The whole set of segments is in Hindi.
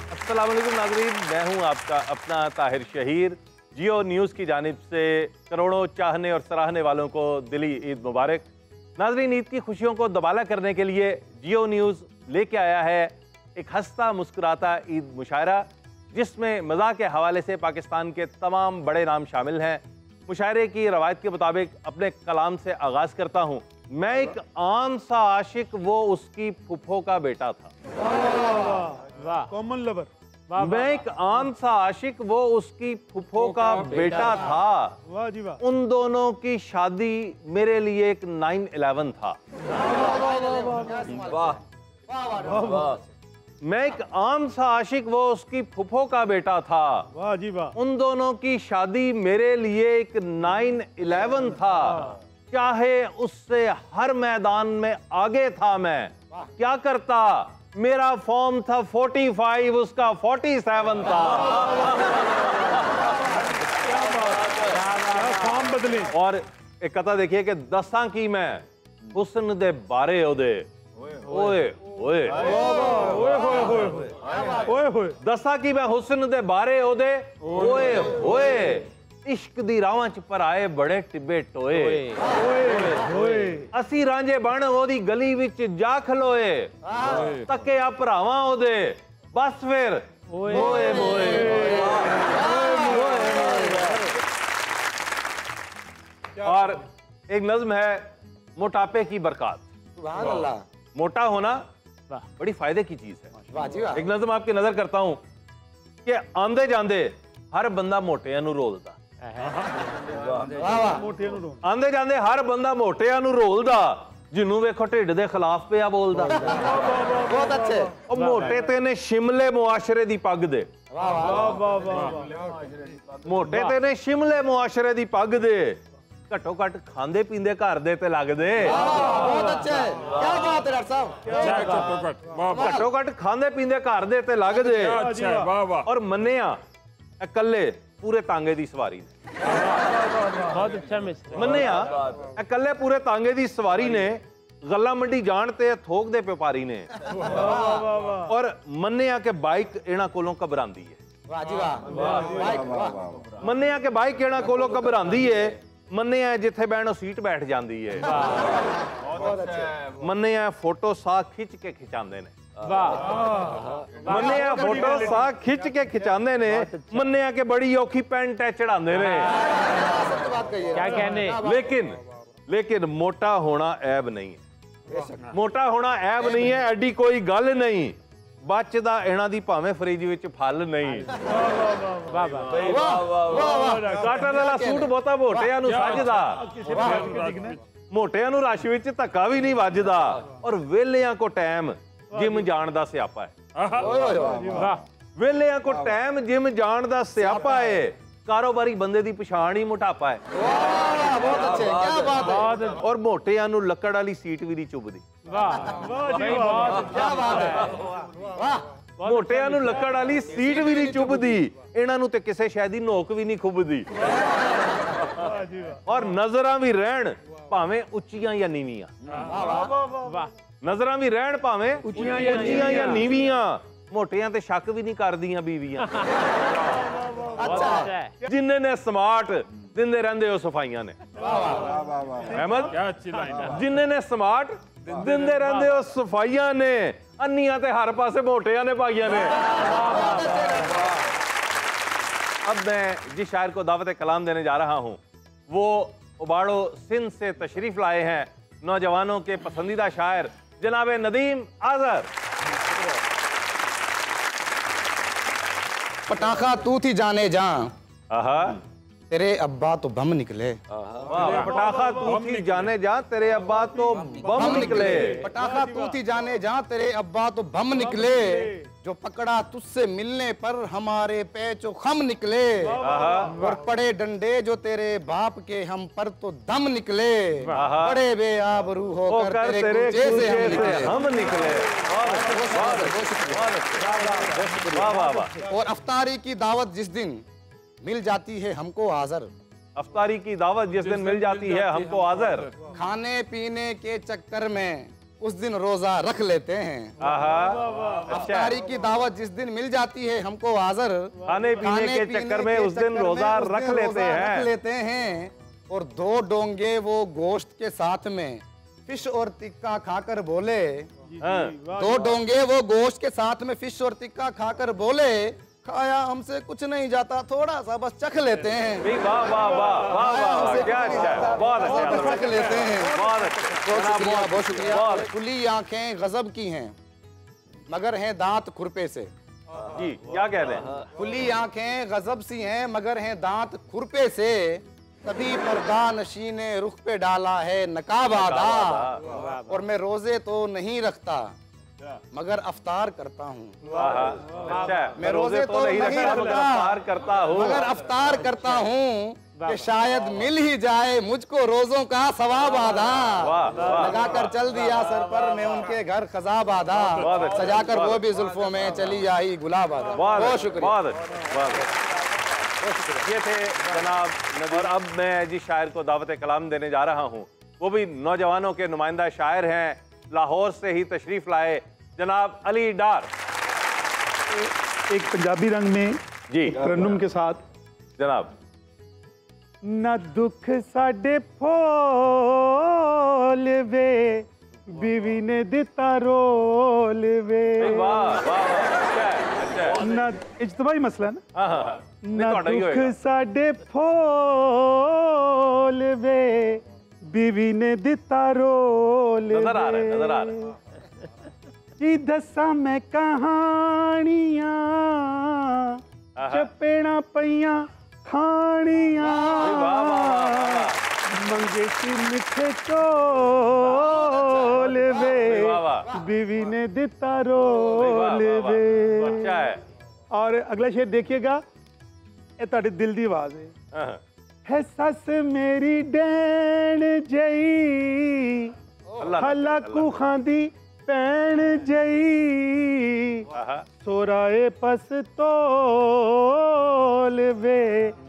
अस्सलाम वालेकुम नाज़रीन, मैं हूं आपका अपना ताहिर शहीर। जियो न्यूज़ की जानिब से करोड़ों चाहने और सराहने वालों को दिली ईद मुबारक। नाज़रीन, ईद की खुशियों को दबाला करने के लिए जियो न्यूज़ लेके आया है एक हंसता मुस्कुराता ईद मुशायरा, जिसमें मज़ाक के हवाले से पाकिस्तान के तमाम बड़े नाम शामिल हैं। मुशायरे की रवायत के मुताबिक अपने कलाम से आगाज़ करता हूँ। मैं एक आम सा आशिक, वो उसकी फुफो का बेटा था। Common lover. मैं एक आम सा आशिक, वो उसकी फुफो का बेटा था। वाह जी वाह। उन दोनों की शादी मेरे लिए एक 9/11 था। मैं एक आम सा आशिक, वो उसकी फुफो का बेटा था। वाह जी वाह। उन दोनों की शादी मेरे लिए एक 9/11 था। चाहे उससे हर मैदान में आगे था मैं। क्या करता, मेरा फॉर्म था 45, उसका 47 था। फॉर्म बदले। और एक कथा देखिए कि दसां की मैं हुस्न दे बारे ओदे ओए ओए ओए होए। दसा की मैं हुस्न दे बारे ओदे ओए ओए, इश्क दी रावां च पर आए बड़े टिब्बे टोए। असी रांझे बन ओदी गली विच जा खलोए, तके आ भरावां ओदे बस फिर मोए मोए। और एक नज्म है मोटापे की बरकत। सुभान अल्लाह। मोटा होना बड़ी फायदे की चीज है। वाह जी वाह। एक नज्म आपकी नजर करता हूं कि आंदे जांदे हर बंदा मोटियां नूं रोलदा। आंदे जांदे हर बंदा मोटियां नूं रोलदा, जिन्नू वेखो ढिड दे खिलाफ पिया बोलदा। बहुत अच्छे। ओ मोटे ते ने शिमले मुआशरे दी पग दे। वाह वाह वाह वाह। मोटे ते ने शिमले मुआशरे दी पग दे, घट्टो घट खांदे पींदे घर दे ते लगदे। बहुत अच्छे। क्या बात है डॉक्टर साहब। घट्टो घट खांदे पींदे घर दे ते लगदे। और मन्निया इकल्ले पूरे तांगे दी सवारी ने। बहुत अच्छा मिस्टर। मन्निया इकल्ले पूरे तांगे दी सवारी ने, गल्ला मंडी जान ते थोक दे व्यापारी ने। और मन्निया के बाइक इन्हां कोलों घबरांदी है। वाह जी वाह। मन्निया के बाइक इन्हां कोलों घबरांदी है। मन्निया जिथे बैठो सीट बैठ जाती है। मन्निया फोटो साह खिंच के खिंचांदे ने। मन्निया फोटो साह खिंच के खिंचांदे ने। मन्निया के बड़ी औखी पेंट चढ़ांदे ने। क्या कहने। लेकिन मोटा होना ऐब नहीं है। मोटा होना ऐब नहीं है, एडी कोई गल नहीं। बचदा इन्हां दी भावें फ्रिज विच फल नहीं। काटन वाला सूट बहुता मोटियां नूं सजदा, मोटियां नूं रश विच धक्का भी नहीं वजदा। और वेलियां को टाइम जिम जाण दा स्यापा है। वेलियां को टाइम जिम जाण दा स्यापा है। कारोबारी बंदे दी पछाण ही मोटापा है। बहुत अच्छे। क्या बात है। और मोटियां नूं लक्कड़ वाली सीट भी नहीं चुभदी। क्या बात है। वाह। मोटियां नूं लक्कड़ वाली सीट भी नहीं चुभदी। इन्हां नूं ते किसे शै दी नोक भी नहीं खुभदी। और नजरां भी रहण भावें उच्चियां या नीवियां। नजरां भी रहण भावें उच्चियां या नीवियां। मोटियां ते शक भी नहीं करदियां बीवियां। अच्छा है। जिन्ने ने स्मार्ट दिंदे रहंदे हो सफाइयां ने। अहमद क्या अच्छी लाइन है। जिन्ने ने स्मार्ट दिंदे रहंदे हो सफाइयां ने। अन्नियां ते हर पासे मोटियां ने पाइयां ने। अब मैं जिस शायर को दावत कलाम देने जा रहा हूं, वो उबाड़ो सिंध से तशरीफ लाए हैं नौजवानों के पसंदीदा शायर जनाब नदीम आजर। पटाखा तू थी जाने जा, आहा, तेरे अब्बा तो बम निकले। पटाखा तू थी जाने जा, तेरे अब्बा तो बम निकले। पटाखा तू थी जाने जा, तेरे अब्बा तो बम निकले। जो पकड़ा तुझसे मिलने पर हमारे पैचो खम निकले। और पड़े डंडे जो तेरे बाप के हम पर तो दम निकले। बड़े बेआबरू होकर तेरे कुंजे से हम निकले। और अफ्तारी की दावत जिस दिन मिल जाती है हमको हाज़र। अफ्तारी की दावत जिस दिन मिल जाती है हमको हाज़र। खाने पीने के चक्कर में उस दिन रोजा रख लेते हैं। अफ्तारी की दावत जिस दिन मिल जाती है हमको हाजिर, खाने पीने के चक्कर में उस दिन रोजा रख लेते हैं। और 2 डोंगे वो गोश्त के साथ में फिश और टिक्का खाकर बोले, 2 डोंगे वो गोश्त के साथ में फिश और टिक्का खाकर बोले, खाया हमसे कुछ नहीं जाता, थोड़ा सा बस चख लेते हैं। वाह वाह वाह वाह वाह, क्या अच्छा, बहुत अच्छा, चख लेते हैं। बहुत अच्छा, बहुत शुक्रिया। खुली आंखें गजब की हैं मगर हैं दांत खुरपे से। जी क्या कह रहे हैं? खुली आंखें गजब सी हैं मगर हैं दांत खुरपे से, तभी पर्दा नशी ने रुख पे डाला है नकाब आधा। और मैं रोजे तो नहीं रखता मगर अफ्तार करता हूँ। अच्छा, मैं रोजे तो नहीं रखता मगर अफ्तार करता हूँ कि शायद मिल ही जाए मुझको रोजों का सवाब आधा। लगा कर चल दिया सर पर मैं उनके घर खजाब आधा, सजाकर वो भी जुल्फों में चली आई गुलाब आधा। बहुत शुक्रिया। ये थे जनाब नदीर। अब मैं जिस शायर को दावत कलाम देने जा रहा हूँ वो भी नौजवानों के नुमाइंदा शायर हैं, लाहौर से ही तशरीफ लाए जनाब अली डार। एक पंजाबी रंग में जी तरन्नुम के साथ। जनाब। न दुख साडे फोल वे, बीवी ने दिता रोल वे। वाह वाह, अच्छा न इज्तिमाई मसला ना। न दुख साडे फोल वे, बीवी ने दिता रोल वे। नजर आ रहे जी दसा मैं कहानियां, चपेड़ा पईयां खानियां, मंगे सी मिठे चोल वे, बीवी ने दिता रोल वे। और अगला शेर देखिएगा, ये ताड़े दिल दी आवाज है सस मेरी डैन जई, हला कू खांदी पैण जई, सोराए पस तोल वे,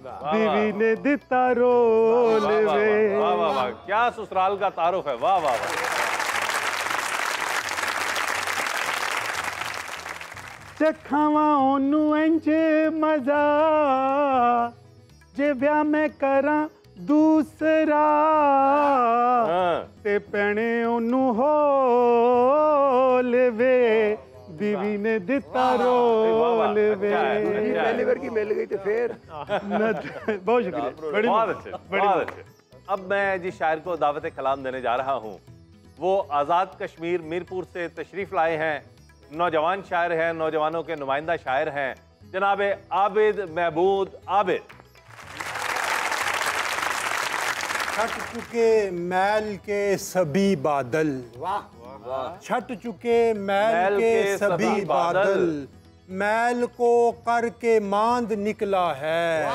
बीवी ने दिता रोल वे। वाह वाह वाह, क्या ससुराल का तारुफ है। वाह वाह वाह। चखावा ओनू इंज मजा, जे ब्याह मैं करा दूसरा, ते पैणे ओनू होल वे, बीवी ने दिता रोल वे। पहली बार की मिल गई तो फिर बहुत शुक्रिया, बहुत अच्छे, बहुत अच्छे। अब मैं जिस शायर को दावत कलाम देने जा रहा हूँ वो आज़ाद कश्मीर मीरपुर से तशरीफ लाए हैं, नौजवान शायर हैं, नौजवानों के नुमाइंदा शायर हैं, जनाब आबिद महमूद आबिद। छट चुके मैल के सभी बादल, छट चुके मैल के सभी बादल, मैल को करके मांद निकला है,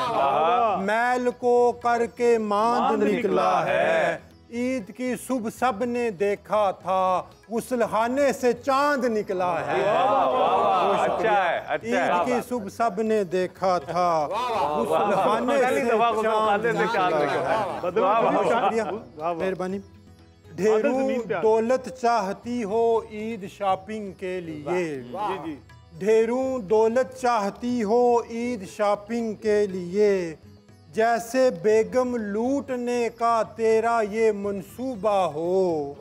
मैल को करके मांद निकला है। ईद की सुबह सब ने देखा था, गुस्लखाने से चांद निकला है। अच्छा है, अच्छा है। ईद की सुबह सब ने देखा था, गुस्लखाने से चांद निकला। मेहरबानी। ढेरों दौलत चाहती हो ईद शॉपिंग के लिए, ढेरों दौलत चाहती हो ईद शॉपिंग के लिए, जैसे बेगम लूटने का तेरा ये मंसूबा हो,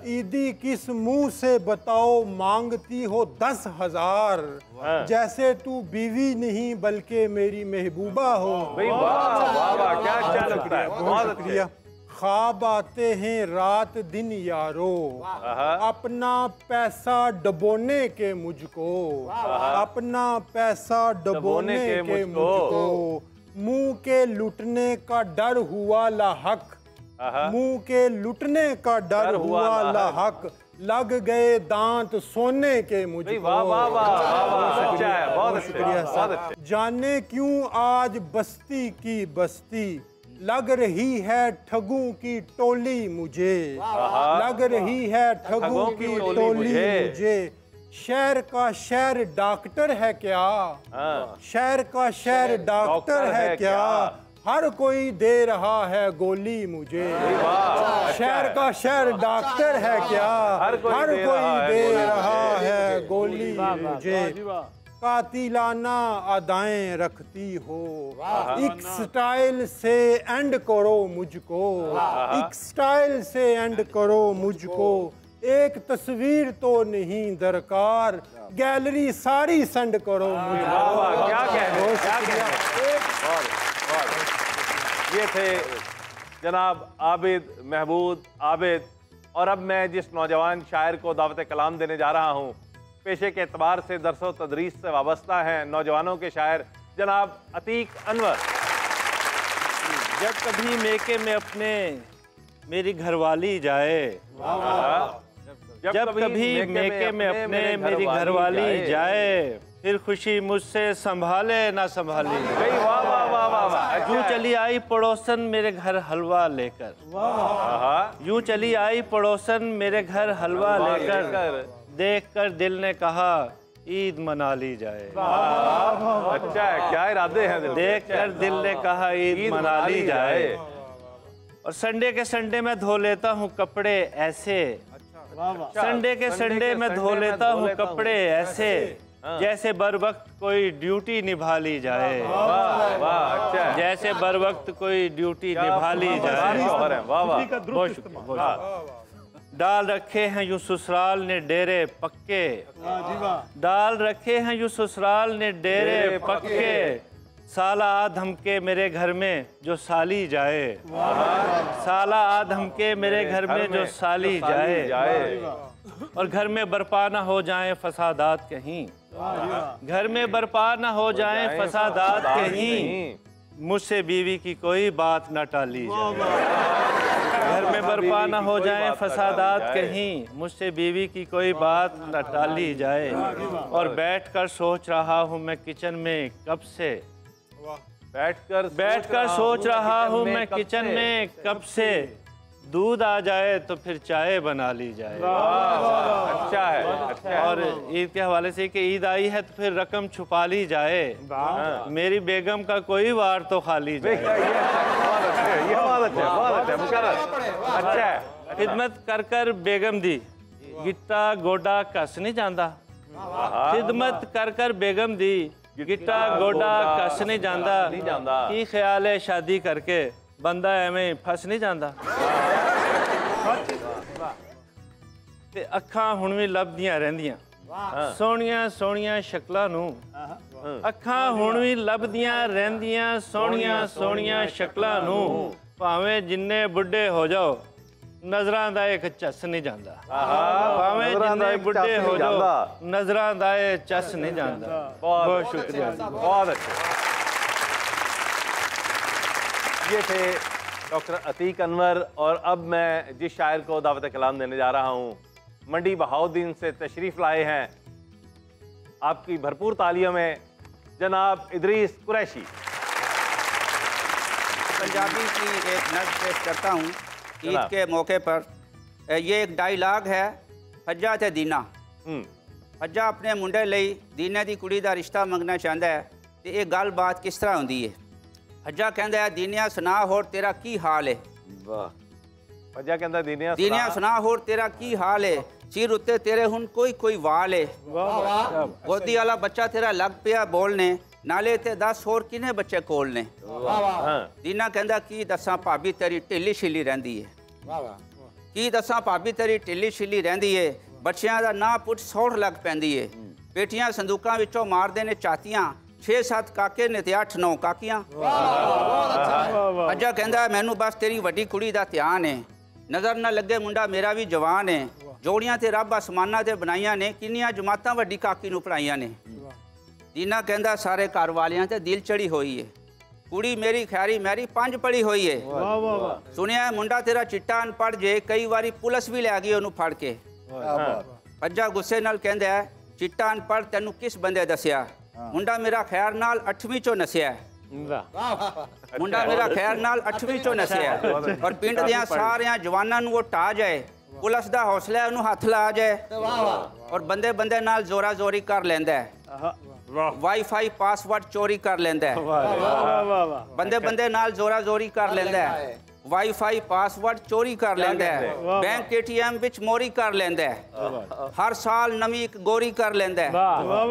ईदी किस मुंह से बताओ मांगती हो 10,000, जैसे तू बीवी नहीं बल्कि मेरी महबूबा हो। क्या अच्छा लगता है, बहुत शुक्रिया। ख्वाब आते हैं रात दिन यारो, अपना पैसा डबोने के मुझको, अपना पैसा डबोने के मुझको, मुंह के लुटने का डर हुआ लाहक, मुंह के लुटने का डर हुआ लाहक, लग गए दांत सोने के मुझको। बहुत शुक्रिया। जाने क्यों आज बस्ती की बस्ती, लग रही है ठगों की टोली मुझे, लग रही है ठगों की टोली मुझे। शहर का शहर डॉक्टर है क्या, शहर का शहर डॉक्टर है क्या, हर कोई दे रहा है गोली मुझे। शहर का शहर डॉक्टर है क्या, हर कोई दे रहा है गोली मुझे। कातिलाना अदाएं रखती हो, एक स्टाइल से एंड करो मुझको, एक स्टाइल से एंड करो मुझको। एक तस्वीर तो नहीं दरकार, गैलरी सारी सेंड करो मुझको। क्या कह ये थे जनाब आबिद महमूद आबिद। और अब मैं जिस नौजवान शायर को दावत कलाम देने जा रहा हूँ, पेशे के एतबार से दरसो तदरीस से वाबस्ता हैं नौजवानों के शायर जनाब अतीक अनवर। जब कभी मेके में अपने मेरी घरवाली जाए, जब कभी मेके में अपने मेरी घरवाली जाए, फिर खुशी मुझसे संभाले ना संभाली। वाह वाह वाह वाह। यूं चली आई पड़ोसन मेरे घर हलवा लेकर, यूं चली आई पड़ोसन मेरे घर हलवा लेकर, देखकर दिल ने कहा ईद मना ली जाए। अच्छा है, क्या इरादे हैं? देखकर दिल ने कहा ईद मना ली जाए। और संडे के संडे में धो लेता हूँ कपड़े ऐसे, संडे के संडे में धो लेता हूँ कपड़े ऐसे, जैसे बर वक्त कोई ड्यूटी निभा ली जाए। वाह वाह, अच्छा है। जैसे बर वक्त कोई ड्यूटी निभा ली जाए। वाह वाह, बहुत शुक्रिया। डाल रखे हैं यूं ससुराल ने डेरे पक्के, डाल रखे हैं यूं ससुराल ने डेरे पक्के, साला आ धमके मेरे घर में जो साली जाए, साला आ धमके मेरे घर में जो साली जाए। और घर में बर्पा ना हो जाए फसादात कहीं, घर में बर्पा ना हो जाए फसादात कहीं, मुझसे बीवी की कोई बात ना टाली जाए। घर में बर्पा ना हो जाए फसादात कहीं, मुझसे बीवी की कोई बात न टाली जाए। और बैठकर सोच रहा हूँ मैं किचन में कब से, बैठकर सोच रहा हूँ मैं किचन में कब से, दूध आ जाए तो फिर चाय बना ली जाए। अच्छा है, अच्छा है। और ईद के हवाले से कि ईद आई है तो फिर रकम छुपा ली जाए, मेरी बेगम का कोई वार तो खाली जाए। अच्छा है। खिदमत कर कर बेगम दी गिट्टा गोडा कस नहीं जाता, खिदमत कर कर बेगम दी गिट्टा गोडा कस नहीं जाता, की ख्याल है शादी करके बंदा एवें फस नहीं जाता। ते अखां हुण भी लभदियां रहिंदियां सोहणियां सोहणियां शक्लां नूं, अखां हुण भी लभदियां रहिंदियां सोहणियां सोहणियां शक्लां नूं, भावें जिन्ने बुढ़े हो जाओ नजरां दा एक चस नहीं जांदा, भावें जिन्ने बुढ़े हो जाओ नजरां दा एक चस नहीं जांदा। बहुत शुक्रिया, बहुत अच्छा। ये थे डॉक्टर अतीक अनवर। और अब मैं जिस शायर को दावत कलाम देने जा रहा हूँ, मंडी बहाउद्दीन से तशरीफ़ लाए हैं, आपकी भरपूर तालियों में जनाब इदरीस कुरैशी। पंजाबी की एक नज़्म पेश करता हूँ ईद के मौके पर। ये एक डायलॉग है, हज्जा ते दीना। हज्जा अपने मुंडे लई दीने दी कुड़ी दा रिश्ता मंगना चाहता है, तो ये गल बात किस तरह होंदी है। हज्जा कहता है दीनिया सुना होर तेरा की हाल है, हज्जा कहता दीनिया सुना होर तेरा की हाल है, सिर उत्ते तेरे हुन कोई कोई वाल है, गोदी वाला बच्चा तेरा लग पिया बोलने, नाले ते 10 होर किने बच्चे कोलने। दीना कहता की दसा भाभी तेरी ढिली छिली रहिंदी है, की दसा भाभी तेरी ढिली छिली रहिंदी है, बच्चियां दा ना पुट सौड़ लग पैंदी है, बेटियां संदूकां विचों मारदे ने चातियां, 6-7 काके ने ते 8-9 काकियां। अज्जा कहंदा मैनू बस तेरी वड्डी कुड़ी दा ध्यान है, नज़र ना लगे मुंडा मेरा भी जवान है, जोड़ियां ते रब आसमानां ते बनाइयां ने, किन्नियां जमातां वड्डी काकी नू पढ़ाइयां ने। दीना कहंदा सारे घर वालियां ते दिल चढ़ी हुई है, कुड़ी मेरी खैरी मैरी 5 पढ़ी हुई है, सुनिया मुंडा तेरा चिट्टा अनपढ़ जे, कई बारी पुलिस भी लै गई उन्होंने फड़ के। अज्जा गुस्से नाल कहंदा है चिट्टा अनपढ़ तेनू किस बंदे दसिया, मुंडा मेरा खैर नाल 8वीं चो नसिया, मुंडा मेरा खैर नाल 8वीं चो नसिया, और पिंड दियां सारियां जवानां नू वो टा जाए, पुलिस दा हौसला उन्होंने हथ ला जाए, और बंदे बंदे नाल जोरा जोरी कर लेंदा है। वाईफाई पासवर्ड चोरी कर लेंदा है, बंदे बंदे नाल जोरा जोरी कर लेंदा है, वाईफाई पासवर्ड चोरी कर लेंदा है, बैंक एटीएम विच मोरी कर लेंदा है, हर साल नवी एक गोरी कर लेंदा है,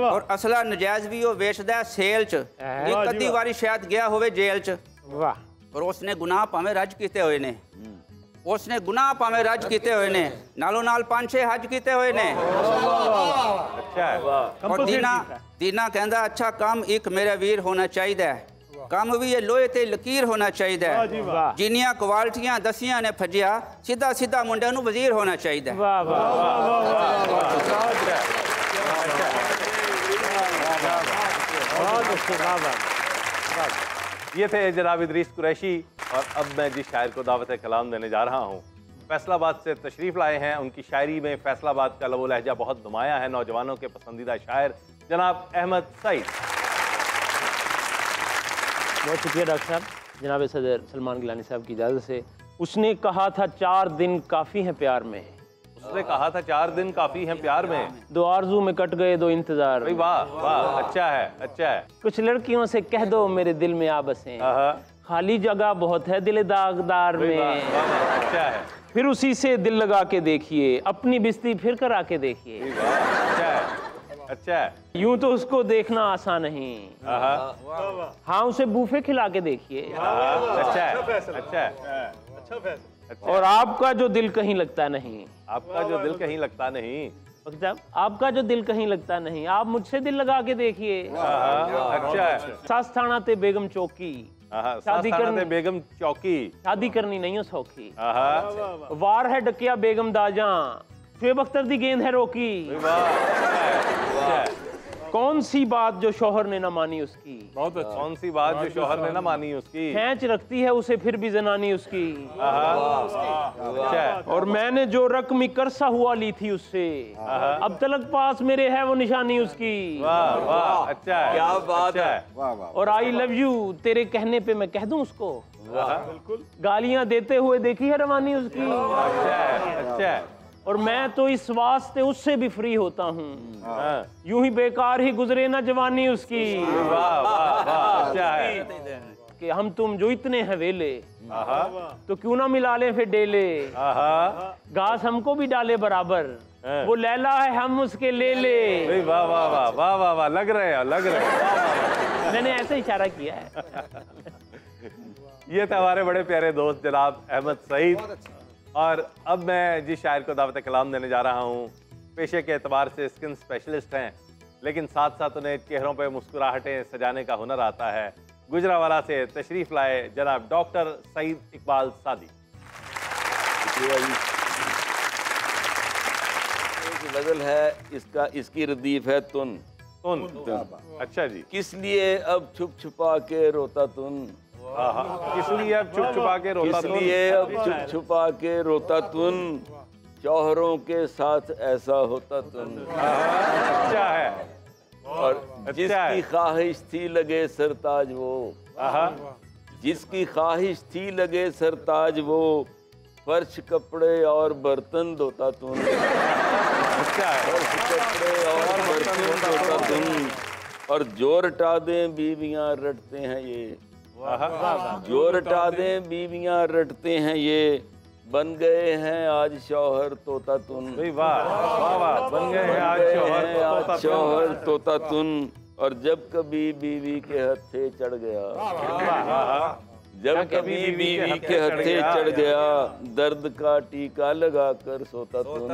और असला नजायज भी वो वेचदा है सेल च। एक अद्धी वारी शायद गया होवे जेल च, और उसने गुनाह भावें रज कीते होए ने, उसने गुनाह भावें रज कीते हुए ने, नालों नाल 5-6 हज कीते हुए ने। अच्छा है। और दीना कहंदा अच्छा काम एक मेरा वीर होना चाहिए, काम भी ये लोहे ते लकीर होना चाहिए, जिन्नियां क्वालिटियां दसियां ने फजिया सीधा सीधा मुंडे नूं वजीर होना चाहिए। ये थे जनाब इदरीस कुरैशी, और अब मैं जिस शायर को दावत कलाम देने जा रहा हूँ फैसलाबाद से तशरीफ़ लाए हैं। उनकी शायरी में फैसलाबाद का लबो लहजा बहुत नुमाया है। नौजवानों के पसंदीदा शायर जनाब अहमद सईद। बहुत शुक्रिया डॉक्टर साहब। जनाब सदर सलमान गिलानी साहब की इजाज़त से। उसने कहा था 4 दिन काफ़ी हैं प्यार में, उसने कहा था 4 दिन काफ़ी हैं प्यार में, 2 आरज़ू में कट गए 2 इंतज़ार। वाह वाह, अच्छा है अच्छा है। कुछ लड़कियों से कह दो मेरे दिल में आ बसें, खाली जगह बहुत है दिल दागदार में। अच्छा है। फिर उसी से दिल लगा के देखिए, अपनी बिस्ती फिर करा के देखिए। अच्छा है अच्छा है। यूं तो उसको देखना आसान नहीं, हाँ उसे बूफे खिला के देखिए। अच्छा है अच्छा है। और आपका जो दिल कहीं लगता नहीं, आपका जो दिल कहीं लगता नहीं, साहब आपका जो दिल कहीं लगता नहीं, आप मुझसे दिल लगा के देखिए। अच्छा है। सास थाना ते बेगम चौकी, शादी करने बेगम चौकी, शादी करनी नहीं हो सौखी। वार है डकिया बेगम दाजा, शुएब अख्तर दी गेंद है रोकी। कौन सी बात जो शौहर ने ना मानी उसकी, बहुत अच्छा। कौन सी बात जो शौहर ने ना मानी उसकी, खैंच रखती है उसे फिर भी जनानी उसकी। अच्छा। और मैंने जो रकमी करसा हुआ ली थी उससे, अब तलक पास मेरे है वो निशानी उसकी। वाह वाह, अच्छा है, क्या बात है। और आई लव यू तेरे कहने पे मैं कह दूं उसको, गालियां देते हुए देखी है रवानी उसकी। अच्छा है अच्छा है। और मैं तो इस वास्ते उससे भी फ्री होता हूँ, यूं ही बेकार ही गुजरे ना जवानी उसकी। वाह वाह वाह, अच्छा है। कि हम तुम जो इतने हैं वेले, तो क्यों ना मिला लें फिर डेले, घास हमको भी डाले बराबर, वो लैला है हम उसके ले ले। वाह वाह वाह वाह वाह वाह, लग रहे हैं लग रहे हैं। मैंने ऐसे इशारा किया है। ये थे हमारे बड़े प्यारे दोस्त जनाब अहमद सईद। और अब मैं जिस शायर को दावत कलाम देने जा रहा हूँ, पेशे के एतबार से स्किन स्पेशलिस्ट हैं, लेकिन साथ साथ उन्हें चेहरों पे मुस्कुराहटें सजाने का हुनर आता है। गुजरावाला से तशरीफ लाए जनाब डॉक्टर सईद इकबाल सादी। गजल है इसका, इसकी रदीफ है तुन। अच्छा जी। किस लिए अब छुप छुपा के रोता तुन, इसलिए अब छुप छुपा के रोता तुन, इसलिए अब छुप छुपा के रोता तुन, शौहरों के साथ ऐसा होता तुन। अच्छा है। और जिसकी ख्वाहिश थी लगे सरताज वो, जिसकी ख्वाहिश थी लगे सरताज वो, फर्श कपड़े और बर्तन धोता तुन। अच्छा है। फर्श कपड़े और बर्तन धोता तुन, और जोर रटा दें बीवियां रटते हैं ये, जो रटा दें बीवियां रटते हैं ये, बन गए हैं आज शौहर तोता तुन। वाह वाह वाह, बन गए हैं आज शौहर तोता तुन। और जब कभी बीवी के हत्थे चढ़ गया, जब कभी बीवी के हत्थे चढ़ गया, दर्द का टीका लगा कर सोता तुन।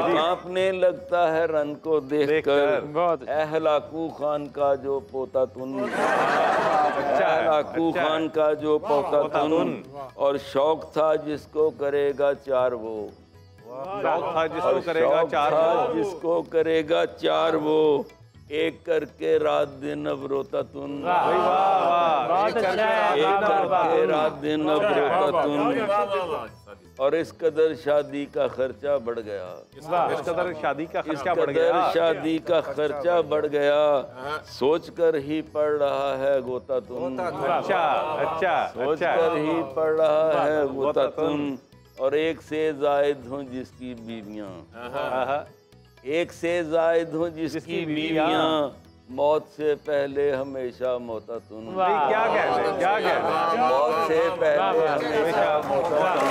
कांपने लगता है रन को देखकर, हलाकू खान का जो पोता तुन, हलाकू खान का जो पोता तुन। और शौक था जिसको करेगा चार वो, शौक था जिसको करेगा चार वो, जिसको करेगा चार वो, एक करके रात दिन अब रोता तुन। एक करके रात दिन अब रोता तुन। और इस कदर शादी का खर्चा बढ़ गया, इस कदर शादी का खर्चा बढ़ गया, शादी का खर्चा बढ़ गया, सोच कर ही पड़ रहा है गोता तुन। अच्छा अच्छा, सोच कर ही पड़ रहा है गोता तुन। और एक से जायद हूँ जिसकी बीवियाँ, एक से जायद हूँ जिसकी बीवियाँ, मौत से पहले हमेशा मोहतातुन। क्या कहते हैं, क्या कहते हैं? मौत से पहले हमेशा मोहतातुन।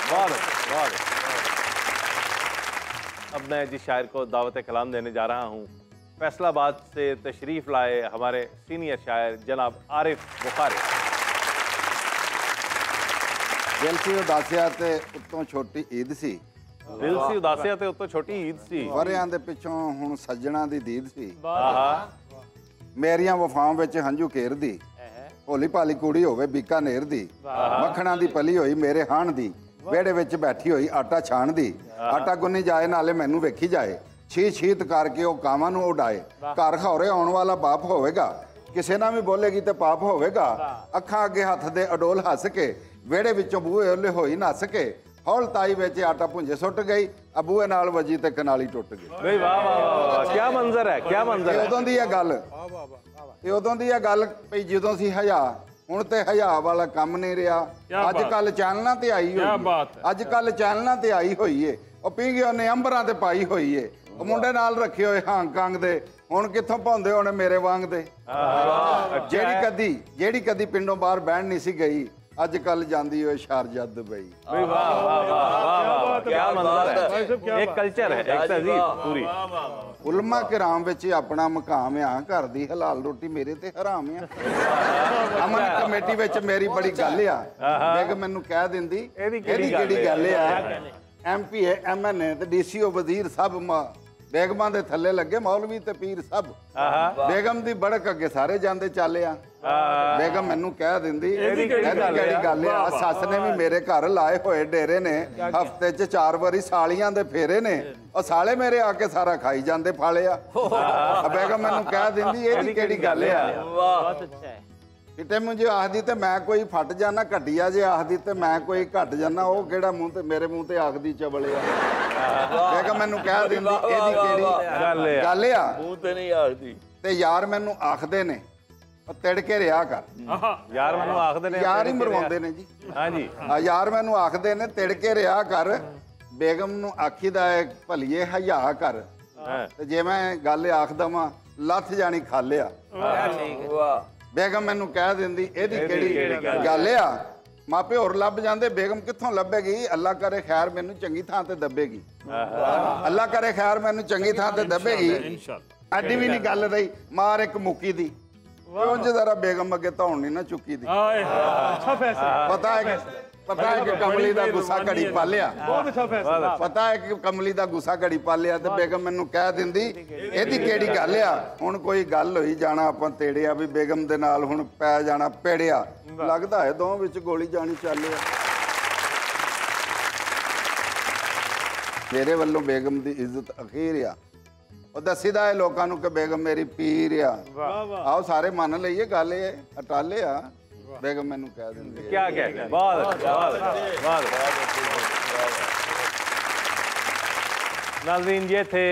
बहुत। अब मैं जिस शायर को दावत कलाम देने जा रहा हूँ, फैसलाबाद से तशरीफ़ लाए हमारे सीनियर शायर जनाब आरिफ बुखारी। दिल सी उदासिया ते उत्तों छोटी ईद सी, दिल सी उदासिया ते उत्तों छोटी ईद सी, वरियां दे पिछों हुण सज्जणा दी दीद सी, मेरियां वफावां विच हंझू घेरदी, भोली भाली कुड़ी होवे बीकानेर दी, मक्खणां दी पली होई मेरे हाण दी, वेड़े विच बैठी होई आटा छाण दी, आटा गुन्नी जाए नाले मैनू वेखी जाए, छी छीत करके ਉਹ ਕਾਵਾਂ ਨੂੰ ਉਡਾਏ, ਘਰ ਖੌਰੇ ਆਉਣ ਵਾਲਾ ਬਾਪ ਹੋਵੇਗਾ, ਕਿਸੇ ਨਾਲ ਵੀ ਬੋਲੇਗੀ ਤੇ ਪਾਪ ਹੋਵੇਗਾ, ਅੱਖਾਂ ਅੱਗੇ ਹੱਥ ਦੇ ਅਡੋਲ ਹੱਸ ਕੇ ਵਿਹੜੇ ਵਿੱਚੋਂ ਬੂਹੇ ਓਲੇ ਹੋਈ ਨੱਸ ਕੇ, ਹੌਲ ਤਾਈ ਵਿੱਚ ਆਟਾ ਭੁੰਜੇ ਸੁੱਟ ਗਈ, ਅਬੂਏ ਨਾਲ ਵਜੀ ਤੇ ਕਨਾਲੀ ਟੁੱਟ ਗਈ। ਬਈ ਵਾਹ ਵਾਹ ਵਾਹ, ਕੀ ਮੰਜ਼ਰ ਹੈ, ਕੀ ਮੰਜ਼ਰ ਹੈ। ਉਦੋਂ ਦੀ ਇਹ ਗੱਲ, ਤੇ ਉਦੋਂ ਦੀ ਇਹ ਗੱਲ ਪਈ ਜਦੋਂ ਸੀ ਹਯਾ, ਹੁਣ ਤੇ ਹਯਾ ਵਾਲਾ ਕੰਮ ਨਹੀਂ ਰਿਹਾ। ਅੱਜ ਕੱਲ ਚੈਨਲਾਂ ਤੇ ਆਈ ਹੋਈ, ਅੱਜ ਕੱਲ ਚੈਨਲਾਂ ਤੇ ਆਈ ਹੋਈ ਏ, ਉਹ ਪੀ ਗਏ ਉਹਨੇ ਅੰਬਰਾਂ ਤੇ ਪਾਈ ਹੋਈ ਏ, ਉਹ ਮੁੰਡੇ ਨਾਲ ਰੱਖੇ ਹੋਏ ਹਾਂਗਕਾਂਗ ਦੇ, ਹੁਣ ਕਿੱਥੋਂ ਪਾਉਂਦੇ ਹੋਣੇ ਮੇਰੇ ਵਾਂਗ ਦੇ। ਜਿਹੜੀ ਕਦੀ ਪਿੰਡੋਂ ਬਾਹਰ ਬਹਿਣ ਨਹੀਂ ਸੀ ਗਈ, ਅੱਜ ਕੱਲ ਜਾਂਦੀ ਹੋਏ ਸ਼ਾਰਜਾ ਦੁਬਈ। वाह वाह वाह, क्या मंजर है, एक कल्चर है, एक तहजीब पूरी। ਉਲਮਾ ਕਿਰਾਮ ਵਿੱਚ ਆਪਣਾ ਮਕਾਮ ਆ, ਘਰ ਦੀ ਹਲਾਲ ਰੋਟੀ ਮੇਰੇ ਤੇ ਹਰਾਮ ਆ। ਅਮਨ ਕਮੇਟੀ ਵਿੱਚ ਮੇਰੀ ਬੜੀ ਗੱਲ ਆ, ਦੇਖ ਮੈਨੂੰ ਕਹਿ ਦਿੰਦੀ ਇਹਦੀ ਕਿਹੜੀ ਗੱਲ ਆ। ਐਮਪੀ ਐਮਐਨਏ ਤੇ ਡੀਸੀਓ ਵਜ਼ੀਰ ਸਭ ਬੇਗਮਾਂ ਦੇ ਥੱਲੇ ਲੱਗੇ, ਮੌਲਵੀ ਤੇ ਪੀਰ ਸਭ। ਬੇਗਮ ਦੀ ਬੜਕ ਅੱਗੇ ਸਾਰੇ ਜਾਂਦੇ ਚੱਲੇ ਆ। ਬੇਗਮ ਮੈਨੂੰ ਕਹਿ ਦਿੰਦੀ ਇਹਦੀ ਕਿਹੜੀ ਗੱਲ ਆ। ਸੱਸ ਨੇ ਵੀ ਮੇਰੇ ਘਰ ਲਾਏ ਹੋਏ ਡੇਰੇ ਨੇ, ਹਫਤੇ 'ਚ 4 ਵਾਰੀ ਸਾਲੀਆਂ ਦੇ ਫੇਰੇ ਨੇ, ਉਹ ਸਾਲੇ ਮੇਰੇ ਆ ਕੇ ਸਾਰਾ ਖਾਈ ਜਾਂਦੇ ਫਾਲੇ ਆ। ਬੇਗਮ ਮੈਨੂੰ ਕਹਿ ਦਿੰਦੀ ਇਹਦੀ ਕਿਹੜੀ ਗੱਲ ਆ। बहुत अच्छा है। ਕਿਤੇ ਮੁੰਜੇ ਆਖਦੀ ਤੇ ਮੈਂ ਕੋਈ ਫਟ ਜਾਣਾ, ਘਟਿਆ ਜੇ ਆਖਦੀ ਤੇ ਮੈਂ ਕੋਈ ਘਟ ਜਾਣਾ, ਉਹ ਕਿਹੜਾ ਮੂੰਹ ਤੇ ਮੇਰੇ ਮੂੰਹ ਤੇ ਆਖਦੀ ਚਬਲਿਆ। ਬੇਗਮ ਮੈਨੂੰ ਕਹਿ ਦਿੰਦੀ ਇਹਦੀ ਕਿਹੜੀ ਗੱਲ ਆ। ਮੂੰਹ ਤੇ ਨਹੀਂ ਆਖਦੀ। ਤੇ ਯਾਰ ਮੈਨੂੰ ਆਖਦੇ ਨੇ ਉਹ ਤਿੜ ਕੇ ਰਿਹਾ ਕਰ। ਯਾਰ ਮੈਨੂੰ ਆਖਦੇ ਨੇ, ਯਾਰ ਹੀ ਮਰਵਾਉਂਦੇ ਨੇ ਜੀ। ਹਾਂਜੀ ਯਾਰ ਮੈਨੂੰ ਆਖਦੇ ਨੇ ਤਿੜ ਕੇ ਰਿਹਾ ਕਰ। ਬੇਗਮ ਨੂੰ ਆਖੀਦਾ ਹੈ ਭਲੀਏ ਹਯਾ ਕਰ, ਤੇ ਜੇ ਮੈਂ ਗੱਲ ਆਖਦਾ ਵਾਂ ਲੱਥ ਜਾਣੀ ਖਾਲਿਆ। ਬੇਗਮ ਮੈਨੂੰ ਕਹਿ ਦਿੰਦੀ ਇਹਦੀ ਕਿਹੜੀ ਗੱਲ ਆ। ਮਾਪੇ ਹੋਰ ਲੱਭ ਜਾਂਦੇ, ਬੇਗਮ ਕਿੱਥੋਂ ਲੱਭੇਗੀ। ਅੱਲਾ ਕਰੇ ਖੈਰ ਮੈਨੂੰ ਚੰਗੀ ਥਾਂ ਤੇ ਦੱਬੇਗੀ, ਅੱਲਾ ਕਰੇ ਖੈਰ ਮੈਨੂੰ ਚੰਗੀ ਥਾਂ ਤੇ ਦੱਬੇਗੀ। ਐਡੀ ਵੀ ਨਹੀਂ ਗੱਲ ਰਹੀ ਮਾਰ ਇੱਕ ਮੁੱਕੀ ਦੀ, ਉਂਝ ਜ਼ਰਾ ਬੇਗਮ ਅੱਗੇ ਧੌਣ ਨਹੀਂ ਨਾ ਚੁੱਕੀ ਦੀ। ਪਤਾ ਹੈ ਕਿ ਕਮਲੀ ਦਾ ਗੁੱਸਾ ਘੜੀ ਪਾਲਿਆ, ਪਤਾ ਹੈ ਕਿ ਕਮਲੀ ਦਾ ਗੁੱਸਾ ਘੜੀ ਪਾਲਿਆ। ਤੇ ਬੇਗਮ ਮੈਨੂੰ ਕਹਿ ਦਿੰਦੀ ਇਹਦੀ ਕਿਹੜੀ ਗੱਲ ਆ। ਹੁਣ ਕੋਈ ਗੱਲ ਹੋਈ ਜਾਣਾ ਆਪਾਂ ਤੇੜਿਆ ਵੀ ਬੇਗਮ ਦੇ ਨਾਲ ਹੁਣ ਪੈ ਜਾਣਾ ਪੇੜਿਆ, ਲੱਗਦਾ ਹੈ ਦੋਵਾਂ ਵਿੱਚ ਗੋਲੀ ਜਾਣੀ ਚੱਲਿਆ। ਮੇਰੇ ਵੱਲੋਂ ਬੇਗਮ ਦੀ ਇੱਜ਼ਤ ਅਖੀਰ ਆ। ਉਹ ਦੱਸੀਦਾ ਹੈ ਲੋਕਾਂ ਨੂੰ ਕਿ ਬੇਗਮ ਮੇਰੀ ਪੀਰ ਆ। ਆਓ ਸਾਰੇ ਮੰਨ ਲਈਏ ਗੱਲ ਇਹ ਅਟਾਲੇ ਆ। बेगम मैनू कह देंगे क्या कहते हैं, बहुत अच्छा, बहुत नाज़रीन, ये थे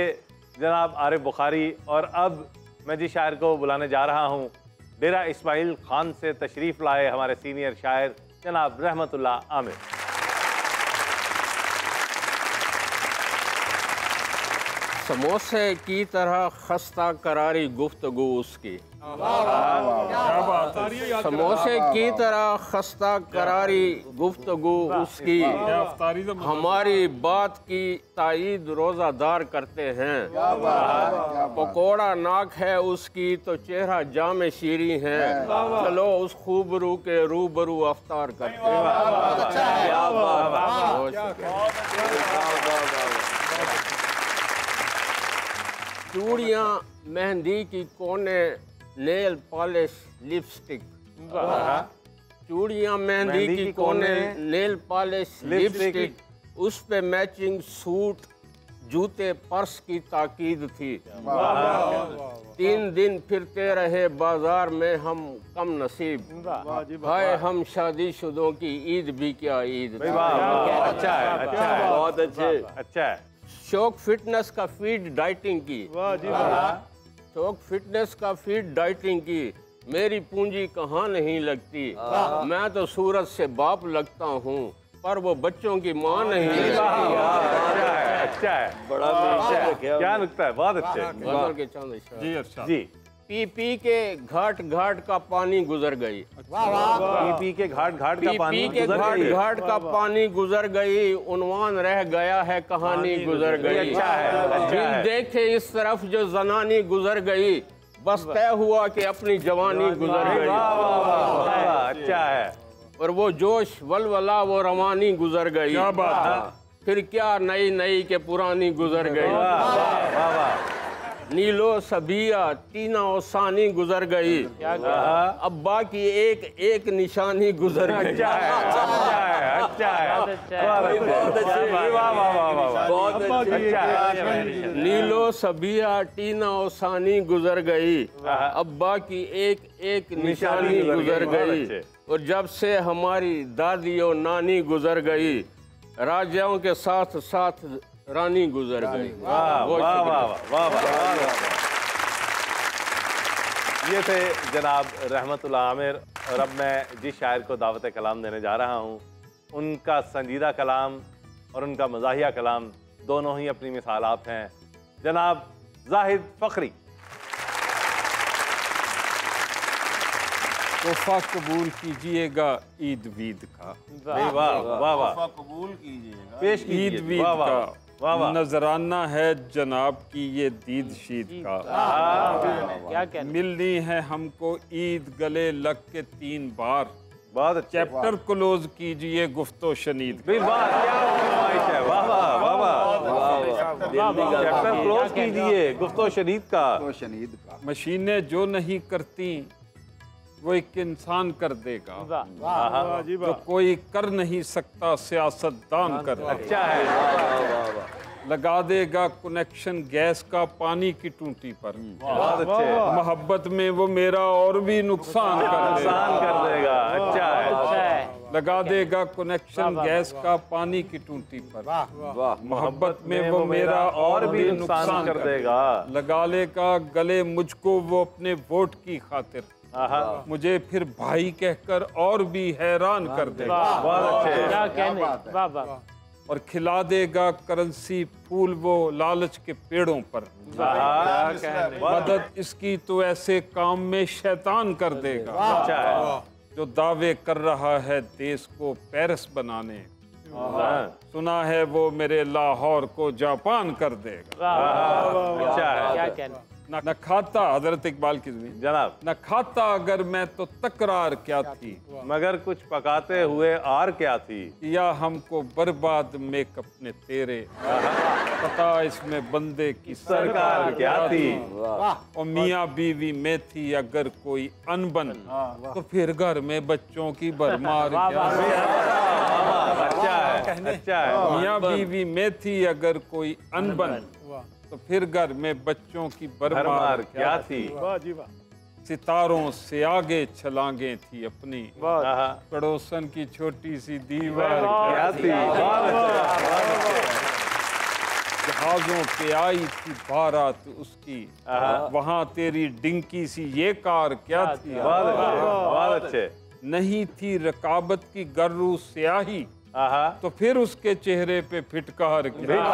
जनाब आरिफ बुखारी। और अब मैं जिस शायर को बुलाने जा रहा हूँ, डेरा इस्माइल खान से तशरीफ़ लाए हमारे सीनियर शायर जनाब रहमतुल्लाह आमिर। समोसे की तरह खस्ता करारी गुफ्तगू उसकी, समोसे की तरह खस्ता करारी गुफ्तगू उसकी, हमारी बात की ताईद रोज़ादार करते हैं। पकोड़ा नाक है उसकी तो चेहरा जामे शीरी है, चलो उस खूबरू के रूबरू अफ्तार करते हैं। चूड़ियाँ मेहंदी की कोने नेल पॉलिश लिपस्टिक, चूड़ियाँ मेहंदी की कोने नेल पॉलिश लिपस्टिक, उस पे मैचिंग सूट जूते पर्स की ताकीद थी। 3 दिन फिरते रहे बाजार में हम कम नसीब, हाय हम शादीशुदों की ईद भी क्या ईद। अच्छा है, अच्छा है, बहुत अच्छे, अच्छा है। शौक फिटनेस का फीड डाइटिंग की, शौक फिटनेस का फीड डाइटिंग की, मेरी पूंजी कहाँ नहीं लगती। मैं तो सूरत से बाप लगता हूँ पर वो बच्चों की माँ नहीं लगती। अच्छा है, बड़ा क्या नुक्ता है, बहुत अच्छे। गजल के चंद इशारे। जी अरशद। जी, पी पी के घाट घाट का पानी गुजर गई। पी के घाट घाट का पी पानी पी के गुजर घाट गई। घाट का पानी गुजर गई, उन्वान रह गया है कहानी गुजर गई। अच्छा है, अच्छा दिल है। देखे इस तरफ जो जनानी गुजर गई, बस तय हुआ कि अपनी जवानी गुजर गई। वाह वाह वाह वाह, अच्छा है। और वो जोश वलवला वो रवानी गुजर गई। क्या बात है। फिर क्या नई नई के पुरानी गुजर गई। वाह वाह वाह, नीलो सबिया तीना ओसानी गुजर गई, अब्बा की एक एक निशानी गुजर गई। अच्छा है, अच्छा है, अच्छा है, बहुत अच्छे, वाह वाह वाह वाह, बहुत अच्छा है। नीलो सबिया टीना ओसानी गुजर गई, अब्बा की एक एक निशानी गुजर गई। और जब से हमारी दादी और नानी गुजर गई, राजाओं के साथ साथ रानी गुजर गई। वाह वाह वाह वाह वाह। ये थे जनाब रहमतुल्लाह आमिर, और अब मैं जिस शायर को दावत कलाम देने जा रहा हूँ, उनका संजीदा कलाम और उनका मज़ाहिया कलाम दोनों ही अपनी मिसालात हैं। जनाब जाहिद फ़खरी। तोहफा कबूल कीजिएगा ईद वीद का। वाह वाह वाह, कबूल कीजिएगा। पेश ईद कीजिए। वीद वाह वाह का वाह वाह, नजराना है जनाब की ये दीद शीद का। क्या कहना। मिलनी है हमको ईद गले लग के 3 बार। बहुत अच्छे। चैप्टर क्लोज कीजिए गुफ्तो शनीद का। बिल वाह, क्या फरमाइश है, वाह वाह वाह वाह। चैप्टर क्लोज कीजिए गुफ्तो शनीद का। शनीद का मशीनें जो नहीं करती वो एक इंसान कर देगा, जो कोई कर नहीं सकता सियासतदान कर देगा। अच्छा है, लगा देगा कनेक्शन गैस का पानी की टूटी पर। बहुत अच्छे। मोहब्बत में वो मेरा और भी नुकसान कर देगा। अच्छा है, लगा देगा कनेक्शन गैस का पानी की टूटी पर। मोहब्बत में वो मेरा और भी नुकसान कर देगा। लगा लेगा गले मुझको वो अपने वोट की खातिर, मुझे फिर भाई कहकर और भी हैरान कर देगा। बहुत अच्छे। क्या कहने, वाह वाह। और खिला देगा करेंसी फूल वो लालच के पेड़ों पर। मदद इसकी तो ऐसे काम में शैतान कर देगा। अच्छा है, जो दावे कर रहा है देश को पेरिस बनाने, सुना है वो मेरे लाहौर को जापान कर देगा। अच्छा है, क्या कहना। न खाता, हजरत इकबाल की ज़मीन जनाब, न खाता अगर मैं तो तकरार क्या थी, मगर कुछ पकाते हुए आर क्या थी। या हमको बर्बाद मेकअप ने तेरे, पता इसमें बंदे की सरकार क्या थी। और मियाँ बीवी में थी अगर कोई अनबन, तो फिर घर में बच्चों की भरमार क्या थी। अच्छा है, अच्छा है। मियाँ बीवी में थी अगर कोई अनबन, तो फिर घर में बच्चों की भरमार क्या थी। सितारों से आगे छलांगे थी अपनी, पड़ोसन की छोटी सी दीवार क्या थी। जहाजों पे आई थी बारात उसकी, वहाँ तेरी डिंकी सी ये कार क्या थी। बहुत अच्छे। नहीं थी रकाबत की गर्रू स्याही, तो फिर उसके चेहरे पे फिटकार क्या।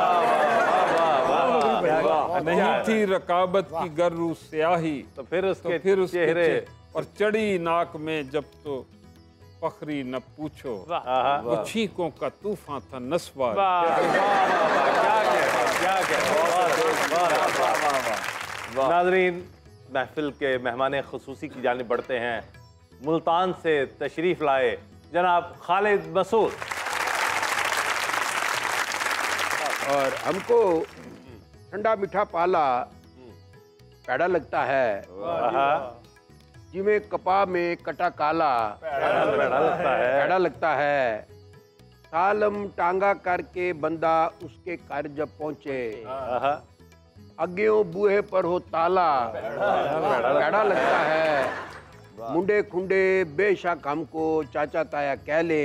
नहीं थी रकाबत की गर्रू स्याही, तो फिर उसके चेहरे। और चढ़ी नाक में जब तो फखरी न पूछो, वो छींकों का तूफान था नस्वार। नाज़रीन, महफिल के मेहमान खुसूसी की जानिब बढ़ते हैं। मुल्तान से तशरीफ लाए जनाब खालिद मसूद। और हमको ठंडा मीठा पाला पैड़ा लगता है, जिमें कपा में कटा काला पैड़ा लगता है। सालम टांगा करके बंदा उसके घर जब पहुंचे, अग्यों बूहे पर हो ताला पैड़ा लगता है। मुंडे खुंडे बेशक हमको चाचा ताया कह ले,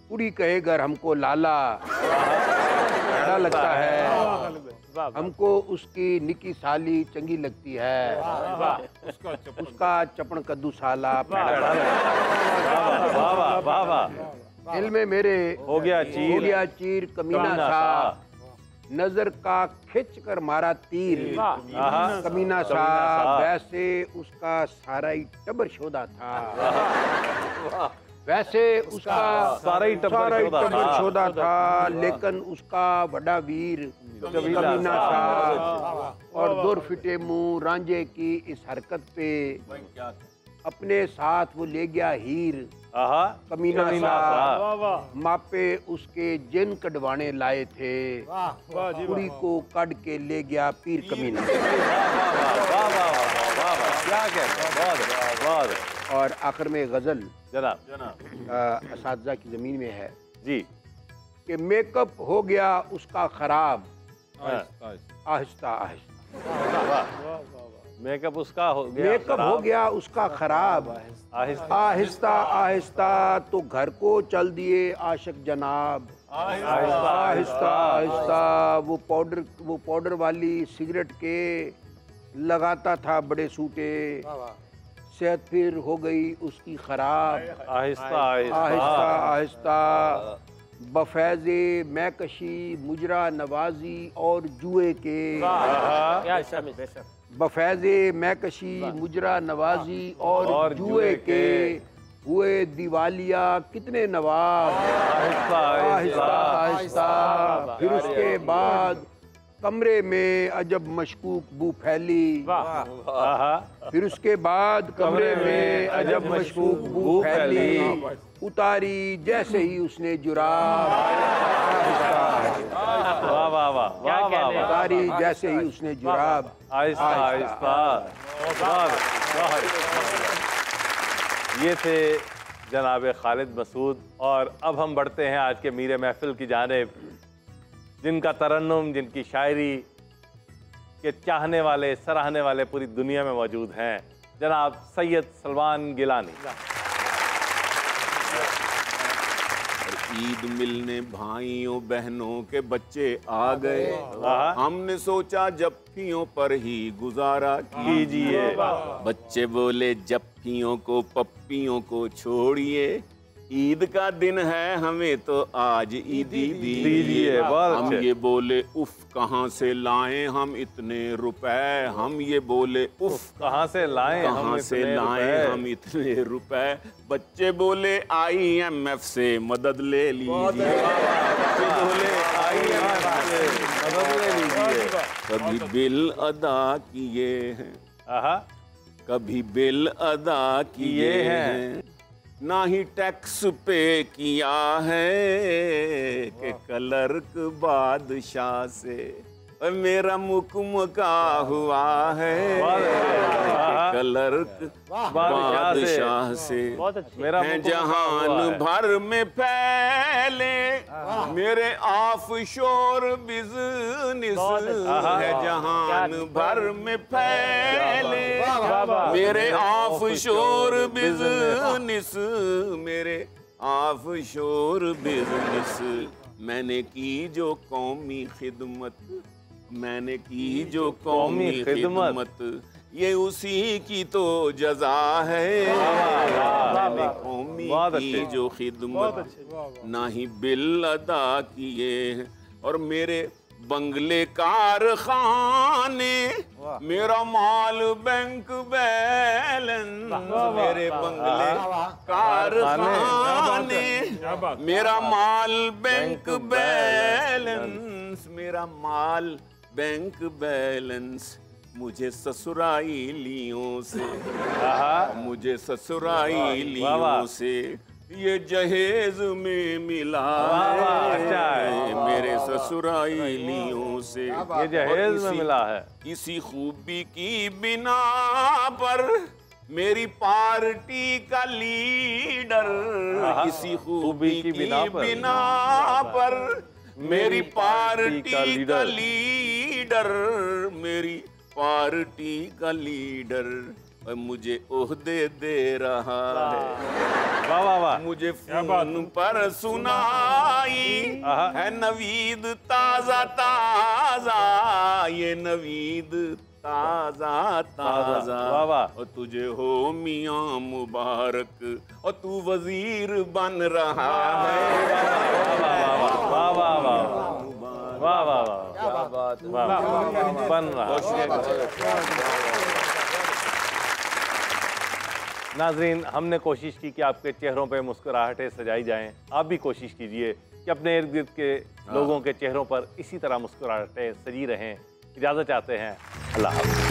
पूरी कहे घर हमको लाला पैड़ा लगता है। हमको उसकी निकी साली चंगी लगती है, उसका चपन कद्दू साला पैड़ा लगता है। दिल में मेरे हो गया चीर कमीना सा, नजर का खिंच कर मारा तीर, कमीना सा वैसे उसका सारा ही टबर शोधा था, वैसे उसका सारा ही टबर शोधा था, लेकिन उसका बड़ा वीर कमीना सा। और दूर फिटे मुंह रांझे की इस हरकत पे अपने साथ वो ले गया हीर, कमीना सा। मापे उसके जिन कटवाने लाए थे, कुड़ी को कट के ले गया पीर कमीना। और आखिर में गजल जनाब असातिज़ा की जमीन में है जी कि मेकअप हो गया उसका खराब आहिस्ता आहिस्ता, मेकअप उसका हो गया, मेकअप हो गया उसका खराब आहिस्ता आहिस्ता, तो घर को चल दिए आशिक जनाब आहिस्ता आहिस्ता। वो पाउडर वाली सिगरेट के लगाता था बड़े सूटे, सेहत फिर हो गई उसकी खराब आहिस्ता आहिस्ता आहिस्ता। बफैज़े मैकशी मुजरा नवाजी और जुए के, बफैज़े मैकशी मुजरा नवाजी और जुए के हुए दिवालिया कितने नवाब आहिस्ता आहिस्ता। फिर उसके बाद कमरे में अजब मशकूक बू फैली, फिर उसके बाद कमरे में अजब मशकूक बू फैली, उतारी जैसे ही उसने जुराब उतारी जैसे ही उसने जुराब आहिस्ता आहिस्ता। ये थे जनाब खालिद मसूद। और अब हम बढ़ते हैं आज के मीरे महफिल की जानिब, जिनका तरन्नुम, जिनकी शायरी के चाहने वाले, सराहने वाले पूरी दुनिया में मौजूद हैं, जनाब सैयद सलमान गिलानी। ईद मिलने भाइयों बहनों के बच्चे आ गए, हमने सोचा जप्फियों पर ही गुजारा कीजिए। बच्चे बोले जप्फियों को पप्पियों को छोड़िए, ईद का दिन है हमें तो आज ईदी दीजिए। हम ये बोले उफ कहाँ से लाएं हम इतने रुपए, हम ये बोले उफ कहाँ से लाएं हम इतने रुपए। बच्चे बोले IMF से मदद ले लीजिए, बच्चे बोले IMF से मदद ले लीजिए। कभी बिल अदा किए हैं, कभी बिल अदा किए हैं, ना ही टैक्स पे किया है कि क्लर्क बादशाह से मेरा मुकमका हुआ है, क्लर्क बादशाह से है जहान भर में फैले मेरे ऑफशोर बिजनेस, है जहान भर में फैले मेरे ऑफशोर बिजनेस, मेरे ऑफशोर बिजनेस। मैंने की जो कौमी खिदमत, मैंने की जो कौमी खिदमत, ये उसी की तो जजा है। मैंने कौमी की जो खिदमत, ना ही बिल अदा किए हैं। और मेरे बंगले कारखाने, मेरा माल बैंक बैलेंस, मेरे बंगले कारखाने, मेरा माल बैंक बैलेंस, मेरा माल बैंक बैलेंस। मुझे ससुराइलियों से, मुझे ससुराइलियों से ये जहेज में मिला है, मेरे ससुराइलियों से ये जहेज में मिला है। किसी खूबी की बिना पर मेरी पार्टी का लीडर, किसी खूबी की बिना पर मेरी पार्टी का लीडर, मेरी पार्टी का लीडर मुझे ओहदे दे रहा है। वाह वाह वाह। मुझे फोन पर सुनाई है नवीद ताजा ताजा, ये नवीद ताजा ताजा। और तुझे हो मियाँ मुबारक और तू वजीर बन रहा है। वाह वाह वाह। वाह वाह वाह, क्या बात है। वाह वाह, बन रहा नाजरीन, हमने कोशिश की कि आपके चेहरों पे मुस्कुराहटें सजाई जाएं। आप भी कोशिश कीजिए कि अपने इर्द गिर्द के लोगों के चेहरों पर इसी तरह मुस्कुराहटें सजी रहें। इजाज़त चाहते हैं, अल्लाह हाफ़िज़।